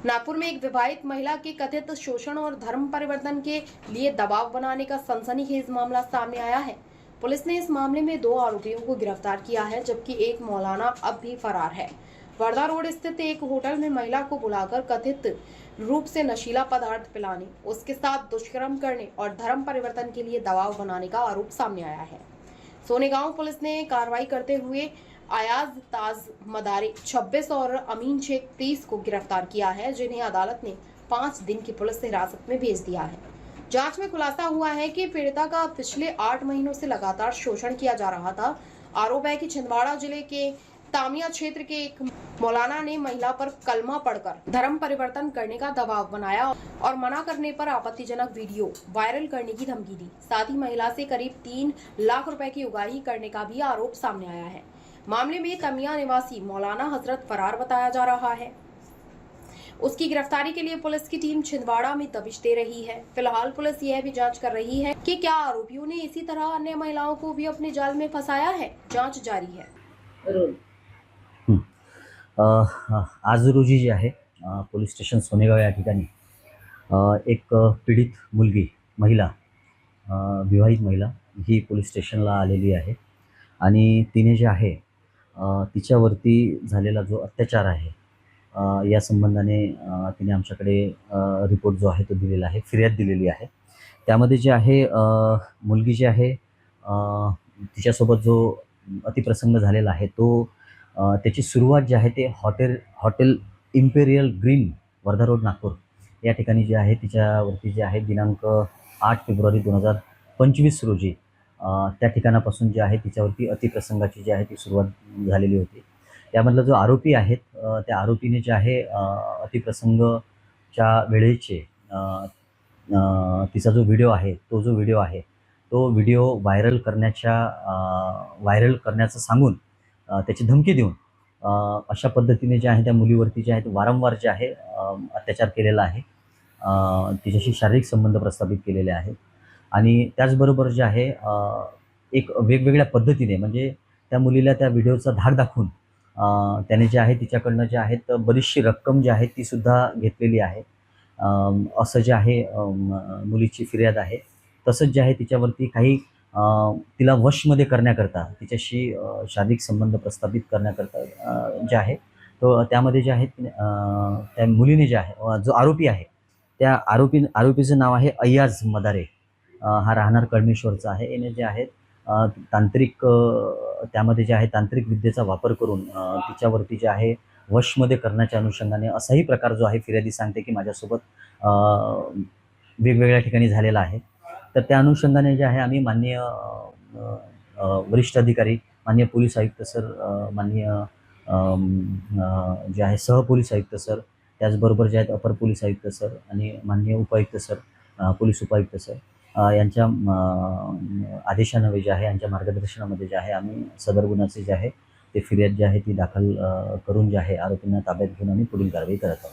नागपुर में एक विवाहित महिला के कथित शोषण और धर्म परिवर्तन के लिए दबाव बनाने का सनसनीखेज मामला सामने आया है। पुलिस ने इस मामले में 2 आरोपियों को गिरफ्तार किया है, जबकि एक मौलाना अब भी फरार है। वर्धा रोड स्थित एक होटल में महिला को बुलाकर कथित रूप से नशीला पदार्थ पिलाने, उसके साथ दुष्कर्म करने और धर्म परिवर्तन के लिए दबाव बनाने का आरोप सामने आया है। सोनेगांव पुलिस ने कार्रवाई करते हुए अयाज ताज मदारी 26 और अमीन शेख 30 को गिरफ्तार किया है, जिन्हें अदालत ने 5 दिन की पुलिस हिरासत में भेज दिया है। जांच में खुलासा हुआ है कि पीड़िता का पिछले 8 महीनों से लगातार शोषण किया जा रहा था। आरोप है कि छिंदवाड़ा जिले के तामिया क्षेत्र के एक मौलाना ने महिला पर कलमा पढ़कर धर्म परिवर्तन करने का दबाव बनाया और मना करने पर आपत्तिजनक वीडियो वायरल करने की धमकी दी। साथ ही महिला से करीब 3 लाख रुपए की उगाही करने का भी आरोप सामने आया है। मामले में तमिया निवासी मौलाना हजरत फरार बताया जा रहा है। उसकी गिरफ्तारी के लिए पुलिस की टीम छिंदवाड़ा में दबिश दे रही है। फिलहाल पुलिस यह भी जांच कर रही है कि क्या आरोपियों ने इसी तरह अन्य महिलाओं को भी अपने जाल में फंसाया है। जांच जारी है। आज रोजी जे आहे पोलीस स्टेशन सोनेगाव या ठिकाणी एक पीडित मुलगी महिला विवाहित महिला ही पोलीस स्टेशनला आलेली आहे आणि तिने जे आहे तिच्यावरती झालेला जो अत्याचार आहे या संबंधाने तिने आमच्याकडे रिपोर्ट जो आहे तो दिलेला आहे, फिर्याद दिलेली आहे। त्यामध्ये जे आहे मुलगी जी आहे तिच्यासोबत जो अतिप्रसंग झालेला आहे तो त्याची सुरुवात जी आहे ते hotel imperial green Wardha road Nagpur या ठिकाणी जे आहे तिच्यावरती जे आहे दिनांक 8 फेब्रुवारी 2025 रोजी त्या ठिकाणापासून जे आहे तिच्यावरती अतिप्रसंगाची जी आहे ती सुरुवात झालेली होती। त्यामधला जो आरोपी आहेत त्या आरोपीने जे आहे अतिप्रसंगच्या वेळेचे तिचा जो व्हिडिओ आहे तो व्हिडिओ व्हायरल करण्याचं सांगून त्याची धमकी देऊन अशा पद्धतीने जे आहे त्या मुलीवरती जे आहे वारंवार जे आहे अत्याचार केलेला आहे, तिच्याशी शारीरिक संबंध प्रस्थापित केलेले आहेत आणि त्याचबरोबर जे आहे एक वेगवेगळ्या पद्धतीने म्हणजे त्या मुलीला त्या व्हिडिओचा धाक दाखवून त्याने जे आहे तिच्याकडनं जे आहेत बरीचशी रक्कम जी आहे ती सुद्धा घेतलेली आहे असं जे आहे मुलीची फिर्याद आहे। तसंच जे आहे तिच्यावरती काही तिला वशमध्ये करण्याकरता तिच्याशी शारीरिक संबंध प्रस्थापित करण्याकरता जे आहे तो त्यामध्ये जे आहे त्या मुलीने जे आहे जो आरोपी आहे त्या आरोपीचं नाव आहे अयाज मदारे। हा राहणार कळमेश्वरचा आहे। याने जे आहे तांत्रिक त्यामध्ये जे आहे तांत्रिक विद्येचा वापर करून तिच्यावरती जे आहे वशमध्ये करण्याच्या अनुषंगाने असाही प्रकार जो आहे फिर्यादी सांगते की माझ्यासोबत वेगवेगळ्या ठिकाणी झालेला आहे। तर त्या अनुषंगाने जे आहे आम्ही माननीय वरिष्ठ अधिकारी माननीय पोलीस आयुक्त सर, माननीय जे आहे सहपोलीस आयुक्त सर, त्याचबरोबर जे आहेत अपर पोलीस आयुक्त सर आणि माननीय उपायुक्त सर, पोलीस उपायुक्त सर यांच्या आदेशाने जे आहे यांच्या मार्गदर्शनामध्ये जे आहे आम्ही सदर गुन्ह्याचे जे आहे ते फिर्याद जी आहे ती दाखल करून जे आहे आरोपींना ताब्यात घेऊन आम्ही पुढील कारवाई करत आहोत।